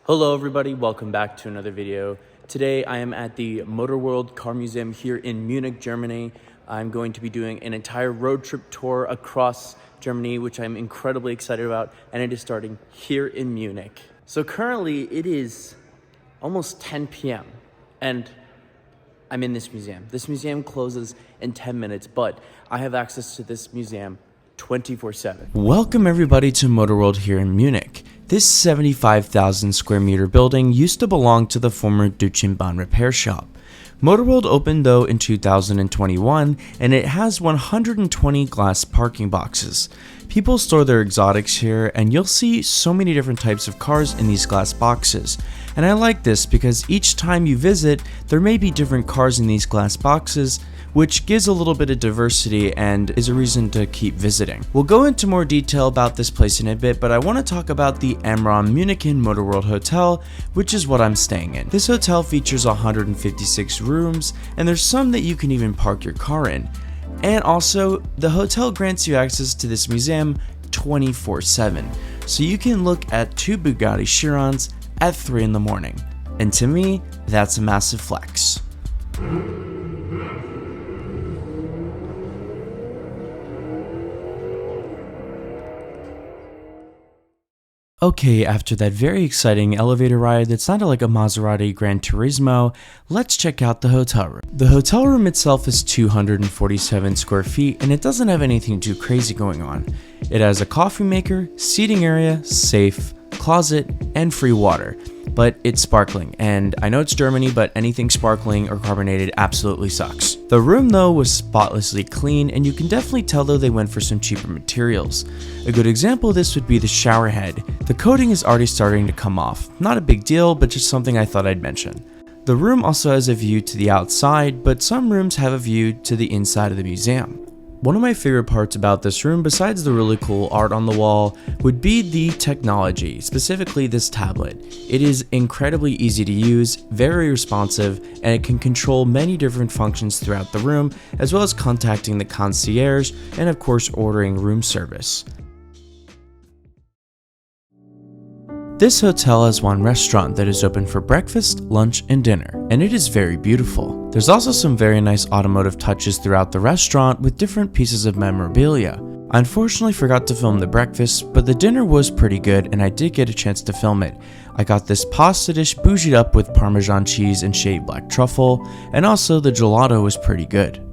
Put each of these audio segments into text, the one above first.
Hello everybody, welcome back to another video. Today I am at the Motorworld Car Museum here in Munich, Germany. I'm going to be doing an entire road trip tour across Germany, which I'm incredibly excited about, and it is starting here in Munich. So currently it is almost 10 p.m. and I'm in this museum. This museum closes in 10 minutes, but I have access to this museum 24/7. Welcome everybody to Motorworld here in Munich. This 75,000 square meter building used to belong to the former Bahn repair shop. Motorworld opened though in 2021 and it has 120 glass parking boxes. People store their exotics here and you'll see so many different types of cars in these glass boxes. And I like this because each time you visit, there may be different cars in these glass boxes, which gives a little bit of diversity and is a reason to keep visiting. We'll go into more detail about this place in a bit, but I want to talk about the Ameron Munich Motorworld Hotel, which is what I'm staying in. This hotel features 156 rooms, and there's some that you can even park your car in. And also, the hotel grants you access to this museum 24/7, so you can look at two Bugatti Chirons at 3 in the morning. And to me, that's a massive flex. Okay, after that very exciting elevator ride that sounded like a Maserati Gran Turismo, let's check out the hotel room. The hotel room itself is 247 square feet and it doesn't have anything too crazy going on. It has a coffee maker, seating area, safe, closet, and free water. But it's sparkling, and I know it's Germany, but anything sparkling or carbonated absolutely sucks. The room though was spotlessly clean, and you can definitely tell though they went for some cheaper materials. A good example of this would be the shower head. The coating is already starting to come off. Not a big deal, but just something I thought I'd mention. The room also has a view to the outside, but some rooms have a view to the inside of the museum. One of my favorite parts about this room, besides the really cool art on the wall, would be the technology, specifically this tablet. It is incredibly easy to use, very responsive, and it can control many different functions throughout the room, as well as contacting the concierge and of course ordering room service. This hotel has one restaurant that is open for breakfast, lunch, and dinner, and it is very beautiful. There's also some very nice automotive touches throughout the restaurant with different pieces of memorabilia. I unfortunately forgot to film the breakfast, but the dinner was pretty good and I did get a chance to film it. I got this pasta dish bougied up with Parmesan cheese and shaved black truffle, and also the gelato was pretty good.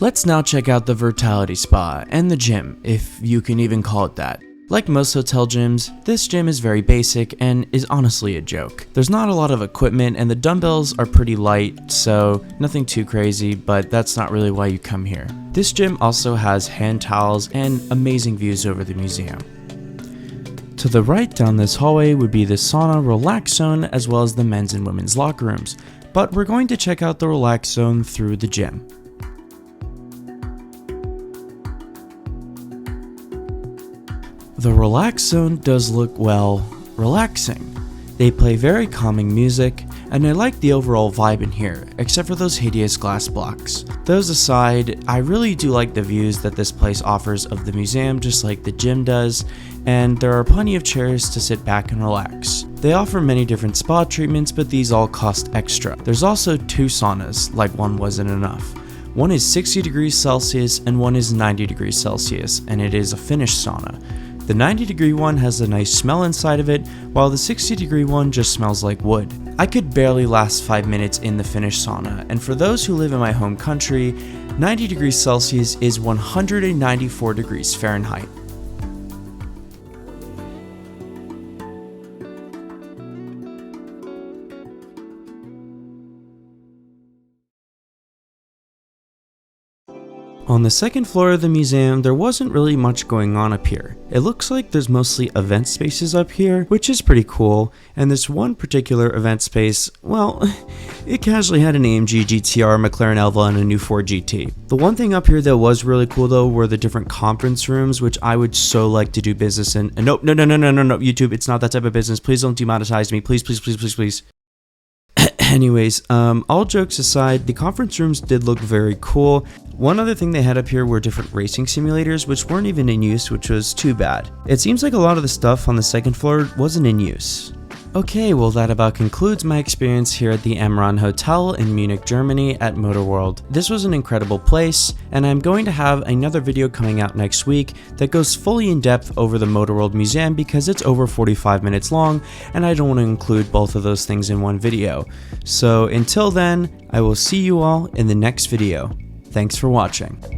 Let's now check out the Vitality Spa and the gym, if you can even call it that. Like most hotel gyms, this gym is very basic and is honestly a joke. There's not a lot of equipment and the dumbbells are pretty light, so nothing too crazy, but that's not really why you come here. This gym also has hand towels and amazing views over the museum. To the right down this hallway would be the sauna relax zone as well as the men's and women's locker rooms, but we're going to check out the relax zone through the gym. The relax zone does look, well, relaxing. They play very calming music, and I like the overall vibe in here, except for those hideous glass blocks. Those aside, I really do like the views that this place offers of the museum, just like the gym does, and there are plenty of chairs to sit back and relax. They offer many different spa treatments, but these all cost extra. There's also two saunas, like one wasn't enough. One is 60 degrees Celsius and one is 90 degrees Celsius, and it is a Finnish sauna. The 90-degree one has a nice smell inside of it, while the 60-degree one just smells like wood. I could barely last 5 minutes in the Finnish sauna, and for those who live in my home country, 90 degrees Celsius is 194 degrees Fahrenheit. On the second floor of the museum, there wasn't really much going on up here. It looks like there's mostly event spaces up here, which is pretty cool, and this one particular event space, well, it casually had an AMG GTR, McLaren Elva, and a new Ford GT. The one thing up here that was really cool though were the different conference rooms, which I would so like to do business in. And no, YouTube, it's not that type of business. Please don't demonetize me. Please. Anyways, all jokes aside, the conference rooms did look very cool. One other thing they had up here were different racing simulators, which weren't even in use, which was too bad. It seems like a lot of the stuff on the second floor wasn't in use. Okay, well that about concludes my experience here at the Ameron Hotel in Munich, Germany at Motorworld. This was an incredible place, and I'm going to have another video coming out next week that goes fully in depth over the Motorworld Museum because it's over 45 minutes long, and I don't want to include both of those things in one video. So until then, I will see you all in the next video. Thanks for watching.